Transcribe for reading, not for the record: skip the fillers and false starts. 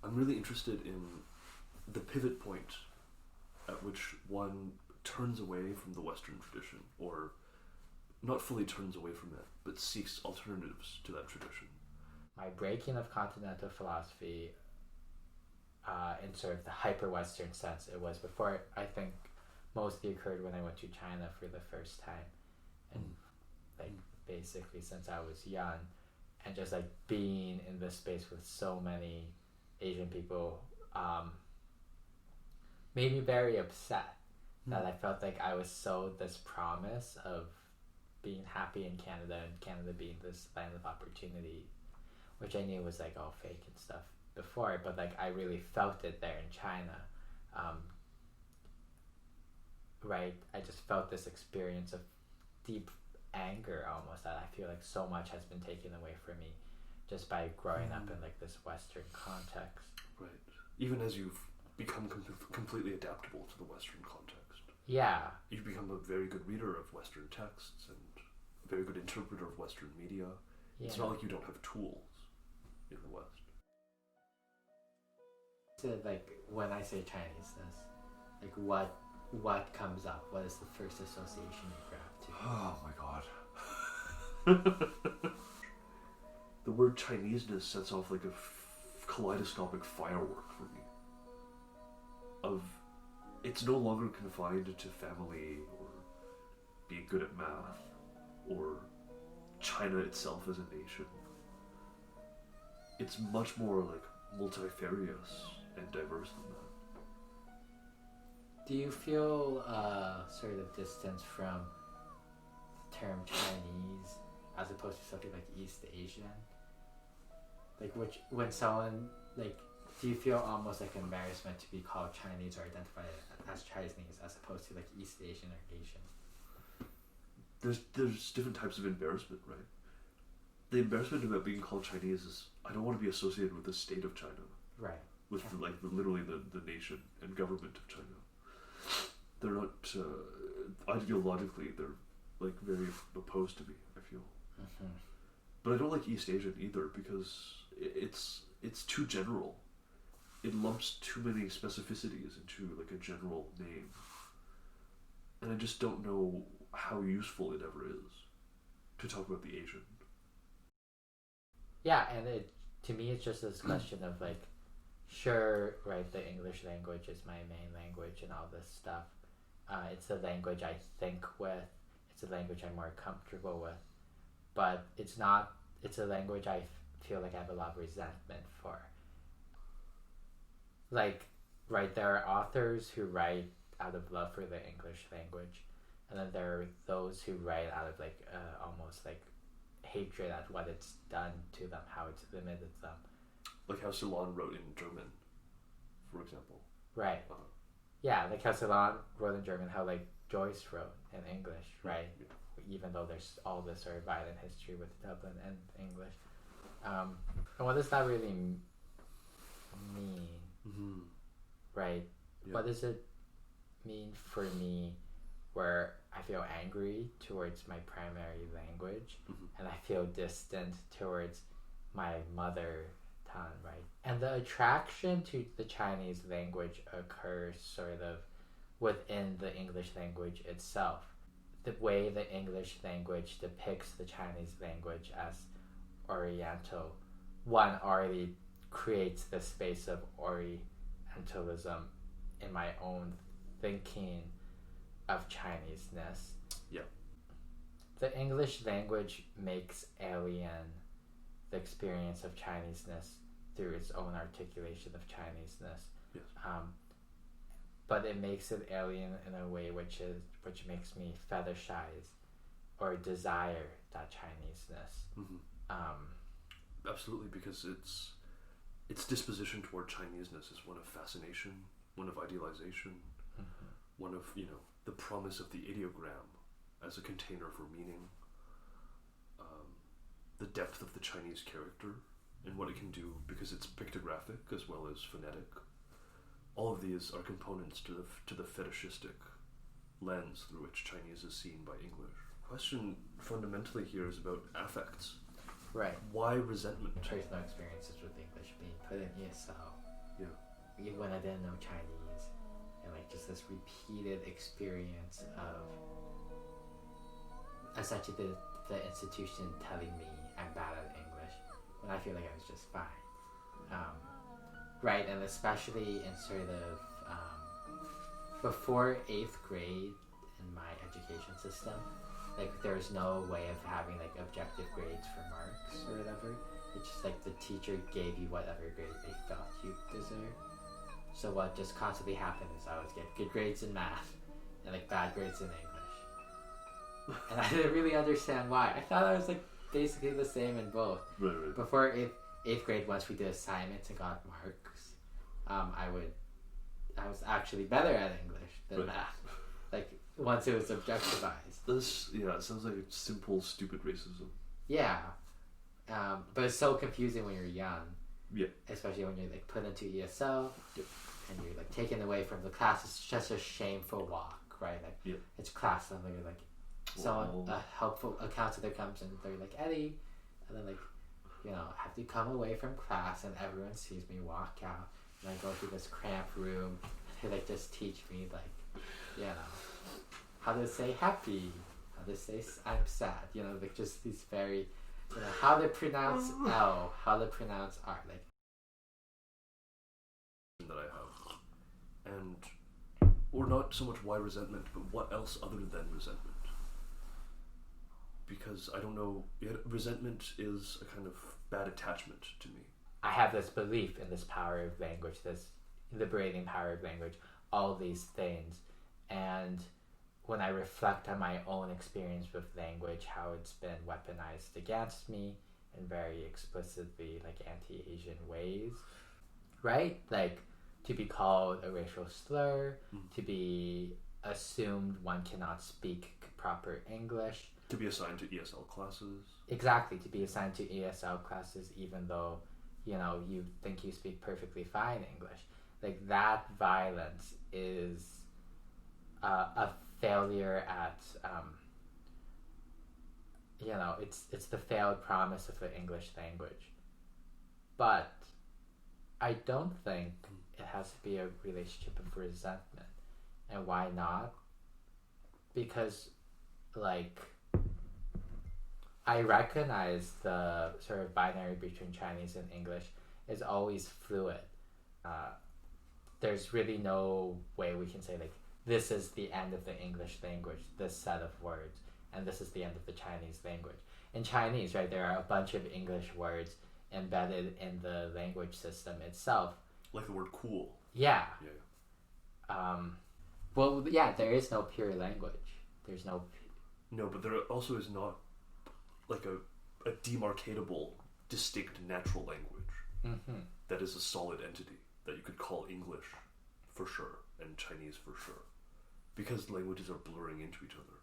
I'm really interested in the pivot point at which one turns away from the Western tradition, or not fully turns away from it, but seeks alternatives to that tradition. My breaking of continental philosophy in sort of the hyper-Western sense, it was before, I think, mostly occurred when I went to China for the first time. And like basically since I was young, and just like being in this space with so many Asian people made me very upset that I felt like I was sold this promise of being happy in Canada, and Canada being this land of opportunity, which I knew was like all fake and stuff before, but like I really felt it there in China. Right, I just felt this experience of deep anger almost, that I feel like so much has been taken away from me just by growing up in like this Western context. Right, even as you've become completely adaptable to the Western context. Yeah. You've become a very good reader of Western texts and a very good interpreter of Western media. Yeah. It's not like you don't have tools in the West. So like when I say Chineseness, like what comes up? What is the first association you grab to? Oh my god. The word Chineseness sets off like a kaleidoscopic firework for me. It's no longer confined to family or being good at math or China itself as a nation. It's much more like multifarious and diverse than that. Do you feel sort of distance from the term Chinese as opposed to something like East Asian? Like when someone, like, do you feel almost like embarrassment to be called Chinese or identified as Chinese as opposed to like East Asian or Asian? There's different types of embarrassment, right? The embarrassment about being called Chinese is I don't want to be associated with the state of China. Right. With literally the nation and government of China. They're not ideologically, they're like very opposed to me, I feel. Mm-hmm. But I don't like East Asian either because it's too general. It lumps too many specificities into like a general name. And I just don't know how useful it ever is to talk about the Asian. Yeah, and to me it's just this question of like, sure, right, the English language is my main language and all this stuff. It's the language I think with. It's a language I'm more comfortable with. But it's a language I feel like I have a lot of resentment for. Like, right, there are authors who write out of love for the English language, and then there are those who write out of like almost like hatred at what it's done to them, how it's limited them. Like how Celan wrote in German, for example. Right. Yeah, like how Celan wrote in German, how like Joyce wrote in English, right? Yeah. Even though there's all this sort of violent history with Dublin and English. And what does that really mean? Mm-hmm. Right? Yeah. What does it mean for me where I feel angry towards my primary language, and I feel distant towards my mother tongue, right? And the attraction to the Chinese language occurs sort of within the English language itself. The way the English language depicts the Chinese language as Oriental, one already creates the space of Orientalism in my own thinking of Chineseness. Yeah. The English language makes alien the experience of Chineseness through its own articulation of Chineseness. Yes. But it makes it alien in a way which makes me fetishize or desire that Chineseness. Mm-hmm. Absolutely, because its disposition toward Chineseness is one of fascination, one of idealization, one of the promise of the ideogram as a container for meaning, the depth of the Chinese character and what it can do because it's pictographic as well as phonetic. All of these are components to the fetishistic lens through which Chinese is seen by English. The question fundamentally here is about affects. Right. Why resentment? Personal experiences with English being put in ESL. even when I didn't know Chinese, and like just this repeated experience of essentially the institution telling me I'm bad at English when I feel like I was just fine. Right, and especially in sort of before 8th grade in my education system, like there was no way of having like objective grades for marks or whatever. It's just like the teacher gave you whatever grade they felt you deserved. So what just constantly happened is I would get good grades in math and like bad grades in English. And I didn't really understand why. I thought I was like basically the same in both. Right. Before 8th grade, once we did assignments and got marks, I was actually better at English than math. Like once it was objectivized. It sounds like simple, stupid racism. Yeah, but it's so confusing when you're young. Yeah. Especially when you're like put into ESL and you're like taken away from the class. It's just a shameful walk, right? Like it's class, and then you're like, someone a helpful counselor comes and they're like, Eddie, and then like, you know, I have to come away from class and everyone sees me walk out, and I go through this cramped room. And they like just teach me like, you know, how to say happy, how to say I'm sad, you know, like just these very, you know, how to pronounce L, how to pronounce R, like that I have, and or not so much why resentment, but what else other than resentment? Because I don't know, resentment is a kind of bad attachment to me. I have this belief in this power of language, this liberating power of language, all these things, and when I reflect on my own experience with language, how it's been weaponized against me in very explicitly like anti-Asian ways, right? Like to be called a racial slur, to be assumed one cannot speak proper English, to be assigned to ESL classes. Exactly, to be assigned to ESL classes even though, you know, you think you speak perfectly fine English. Like that violence is a failure at, you know, it's the failed promise of the English language. But I don't think it has to be a relationship of resentment. And why not? Because, like, I recognize the sort of binary between Chinese and English is always fluid. There's really no way we can say, like, this is the end of the English language, this set of words, and this is the end of the Chinese language. In Chinese, right, there are a bunch of English words embedded in the language system itself. Like the word cool. Yeah. Well, yeah, there is no pure language. There's no... No, but there also is not like a demarcatable, distinct natural language that is a solid entity that you could call English for sure and Chinese for sure, because languages are blurring into each other.